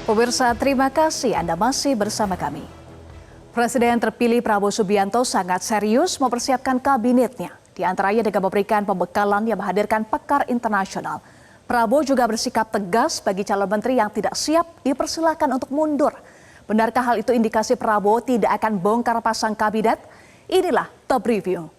Pemirsa, terima kasih Anda masih bersama kami. Presiden terpilih Prabowo Subianto sangat serius mempersiapkan kabinetnya. Di antaranya dengan memberikan pembekalan yang menghadirkan pakar internasional. Prabowo juga bersikap tegas bagi calon menteri yang tidak siap dipersilakan untuk mundur. Benarkah hal itu indikasi Prabowo tidak akan bongkar pasang kabinet? Inilah Top Review.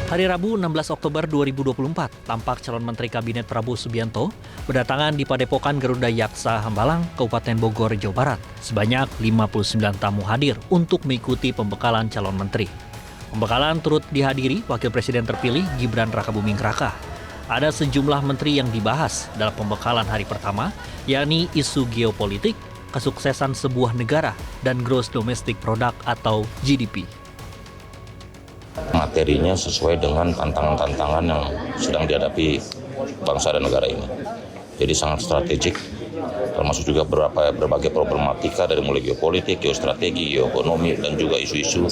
Hari Rabu 16 Oktober 2024, tampak calon Menteri Kabinet Prabowo Subianto berdatangan di Padepokan Garuda Yaksa Hambalang, Kabupaten Bogor, Jawa Barat. Sebanyak 59 tamu hadir untuk mengikuti pembekalan calon menteri. Pembekalan turut dihadiri Wakil Presiden terpilih Gibran Rakabuming Raka. Ada sejumlah menteri yang dibahas dalam pembekalan hari pertama, yakni isu geopolitik, kesuksesan sebuah negara, dan Gross Domestic Product atau GDP. Materinya sesuai dengan tantangan-tantangan yang sedang dihadapi bangsa dan negara ini. Jadi sangat strategik, termasuk juga berbagai problematika dari mulai geopolitik, geostrategi, geoekonomi, dan juga isu-isu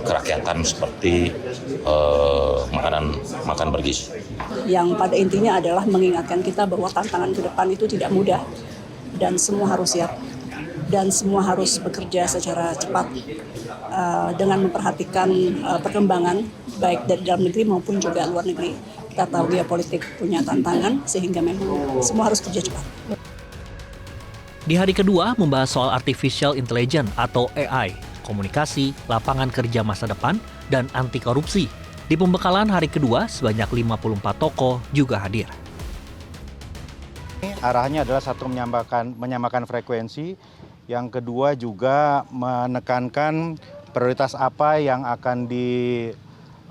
kerakyatan seperti makan bergizi. Yang pada intinya adalah mengingatkan kita bahwa tantangan ke depan itu tidak mudah dan semua harus siap dan semua harus bekerja secara cepat. Dengan memperhatikan perkembangan baik dari dalam negeri maupun juga luar negeri. Kita tahu geopolitik punya tantangan sehingga memang semua harus kerja cepat. Di hari kedua membahas soal Artificial Intelligence atau AI, komunikasi, lapangan kerja masa depan, dan anti korupsi. Di pembekalan hari kedua sebanyak 54 tokoh juga hadir. Arahnya adalah satu menyamakan frekuensi, yang kedua juga menekankan prioritas apa yang akan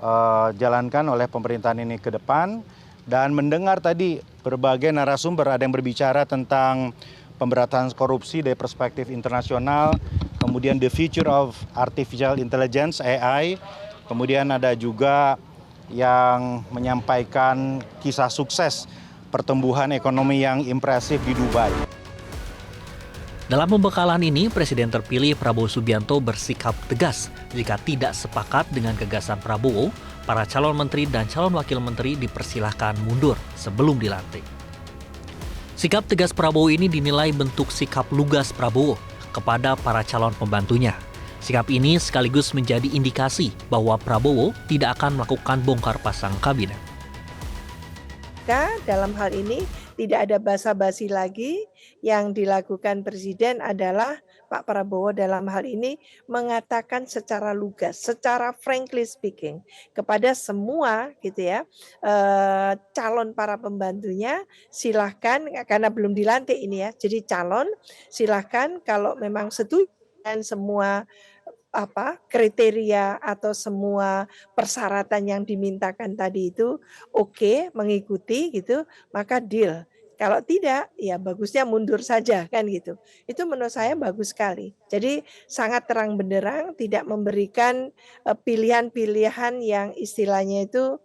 dijalankan oleh pemerintahan ini ke depan, dan mendengar tadi berbagai narasumber, ada yang berbicara tentang pemberantasan korupsi dari perspektif internasional, kemudian the future of artificial intelligence AI, kemudian ada juga yang menyampaikan kisah sukses pertumbuhan ekonomi yang impresif di Dubai. Dalam pembekalan ini, Presiden terpilih Prabowo Subianto bersikap tegas jika tidak sepakat dengan gagasan Prabowo, para calon menteri dan calon wakil menteri dipersilahkan mundur sebelum dilantik. Sikap tegas Prabowo ini dinilai bentuk sikap lugas Prabowo kepada para calon pembantunya. Sikap ini sekaligus menjadi indikasi bahwa Prabowo tidak akan melakukan bongkar pasang kabinet. Dalam hal ini tidak ada basa-basi lagi, yang dilakukan Presiden adalah Pak Prabowo dalam hal ini mengatakan secara lugas, secara frankly speaking kepada semua gitu ya, calon para pembantunya, silahkan, karena belum dilantik ini ya, jadi calon silahkan kalau memang setuju dan semua kriteria atau semua persyaratan yang dimintakan tadi itu oke, mengikuti gitu, maka deal. Kalau tidak, ya bagusnya mundur saja kan gitu. Itu menurut saya bagus sekali. Jadi sangat terang benderang, tidak memberikan pilihan-pilihan yang istilahnya itu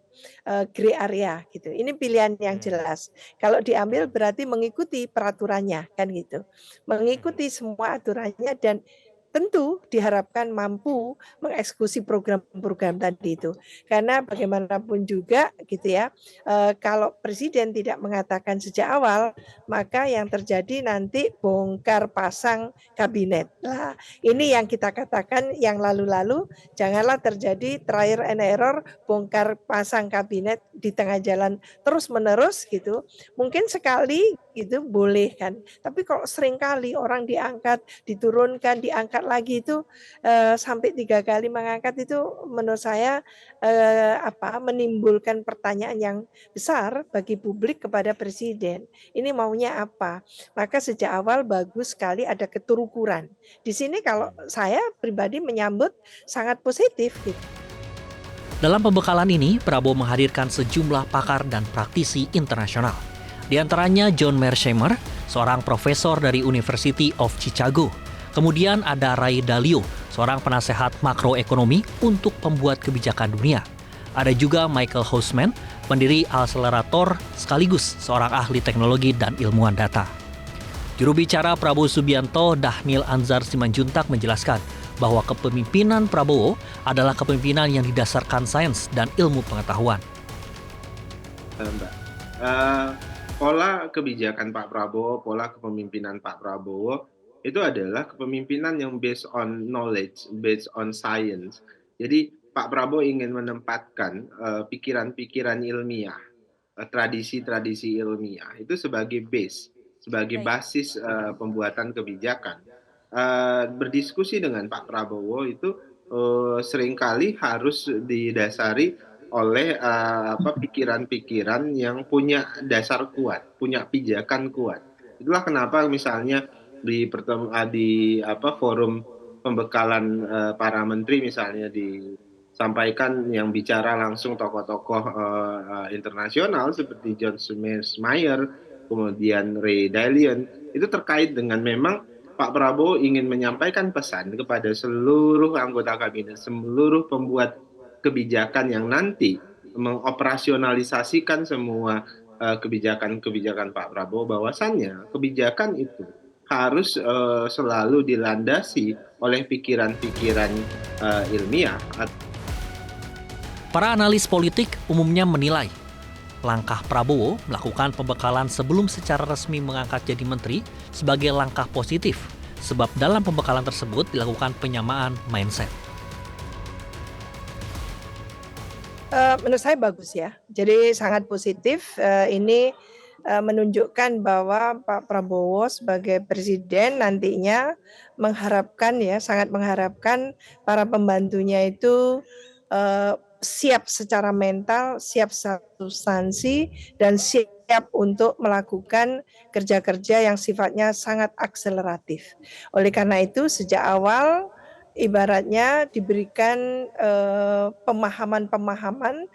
gray area gitu. Ini pilihan yang jelas. Kalau diambil berarti mengikuti peraturannya kan gitu. Mengikuti semua aturannya dan tentu diharapkan mampu mengeksekusi program-program tadi itu. Karena bagaimanapun juga gitu ya, kalau Presiden tidak mengatakan sejak awal, maka yang terjadi nanti bongkar pasang kabinet. Nah, ini yang kita katakan yang lalu-lalu, janganlah terjadi trial and error, bongkar pasang kabinet di tengah jalan terus-menerus gitu. Mungkin sekali gitu boleh kan, tapi kalau sering kali orang diangkat, diturunkan, diangkat lagi itu sampai 3 kali mengangkat itu menurut saya menimbulkan pertanyaan yang besar bagi publik kepada Presiden. Ini maunya apa? Maka sejak awal bagus sekali ada keterukuran. Di sini kalau saya pribadi menyambut sangat positif gitu. Dalam pembekalan ini, Prabowo menghadirkan sejumlah pakar dan praktisi internasional. Di antaranya John Mearsheimer, seorang profesor dari University of Chicago. Kemudian ada Ray Dalio, seorang penasehat makroekonomi untuk pembuat kebijakan dunia. Ada juga Michael Hausman, pendiri Accelerator sekaligus seorang ahli teknologi dan ilmuwan data. Juru bicara Prabowo Subianto, Dhanil Anzar Simanjuntak menjelaskan bahwa kepemimpinan Prabowo adalah kepemimpinan yang didasarkan sains dan ilmu pengetahuan. Mbak, pola kebijakan Pak Prabowo, pola kepemimpinan Pak Prabowo itu adalah kepemimpinan yang based on knowledge, based on science. Jadi Pak Prabowo ingin menempatkan pikiran-pikiran ilmiah, tradisi-tradisi ilmiah itu sebagai base, sebagai basis pembuatan kebijakan. Berdiskusi dengan Pak Prabowo itu seringkali harus didasari oleh pikiran-pikiran yang punya dasar kuat, punya pijakan kuat. Itulah kenapa misalnya di forum pembekalan para menteri misalnya disampaikan yang bicara langsung tokoh-tokoh internasional seperti John Mearsheimer, kemudian Ray Dalio, itu terkait dengan memang Pak Prabowo ingin menyampaikan pesan kepada seluruh anggota kabinet, seluruh pembuat kebijakan yang nanti mengoperasionalisasikan semua kebijakan-kebijakan Pak Prabowo, bahwasannya kebijakan itu harus selalu dilandasi oleh pikiran-pikiran ilmiah. Para analis politik umumnya menilai langkah Prabowo melakukan pembekalan sebelum secara resmi mengangkat jadi menteri sebagai langkah positif, sebab dalam pembekalan tersebut dilakukan penyamaan mindset. Menurut saya bagus ya. Jadi sangat positif. Ini menunjukkan bahwa Pak Prabowo sebagai presiden nantinya sangat mengharapkan para pembantunya itu siap secara mental, siap substansi, dan siap untuk melakukan kerja-kerja yang sifatnya sangat akseleratif. Oleh karena itu sejak awal ibaratnya diberikan pemahaman-pemahaman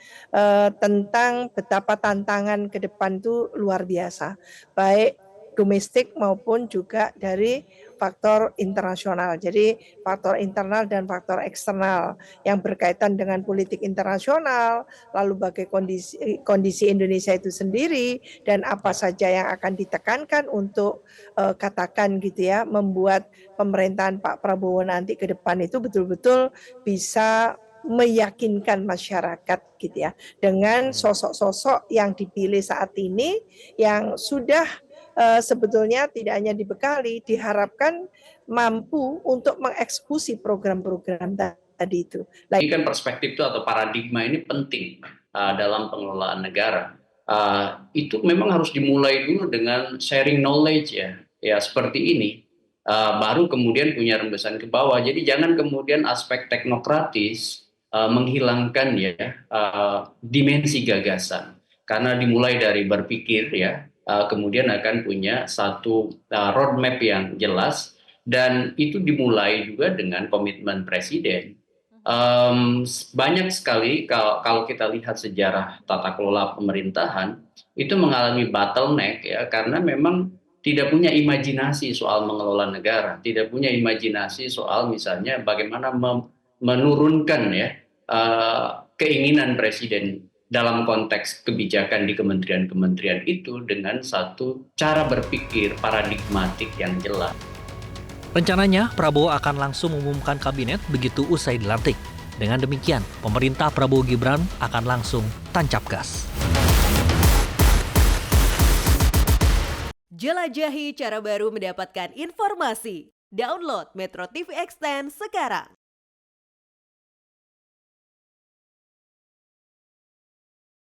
tentang betapa tantangan ke depan itu luar biasa, baik domestik maupun juga dari faktor internasional. Jadi faktor internal dan faktor eksternal yang berkaitan dengan politik internasional, lalu bagaimana kondisi Indonesia itu sendiri dan apa saja yang akan ditekankan untuk katakan gitu ya, membuat pemerintahan Pak Prabowo nanti ke depan itu betul-betul bisa meyakinkan masyarakat gitu ya, dengan sosok-sosok yang dipilih saat ini yang sudah sebetulnya tidak hanya dibekali, diharapkan mampu untuk mengeksekusi program-program tadi itu. Ini kan perspektif itu atau paradigma ini penting dalam pengelolaan negara. Itu memang harus dimulai dulu dengan sharing knowledge ya seperti ini. Baru kemudian punya rembesan ke bawah. Jadi jangan kemudian aspek teknokratis menghilangkan dimensi gagasan. Karena dimulai dari berpikir kemudian akan punya satu roadmap yang jelas, dan itu dimulai juga dengan komitmen presiden. Banyak sekali kalau kita lihat sejarah tata kelola pemerintahan itu mengalami bottleneck karena memang tidak punya imajinasi soal mengelola negara, tidak punya imajinasi soal misalnya bagaimana menurunkan keinginan presiden dalam konteks kebijakan di kementerian-kementerian itu dengan satu cara berpikir paradigmatik yang jelas. Rencananya, Prabowo akan langsung mengumumkan kabinet begitu usai dilantik. Dengan demikian, pemerintah Prabowo Gibran akan langsung tancap gas. Jelajahi cara baru mendapatkan informasi. Download Metro TV Extend sekarang.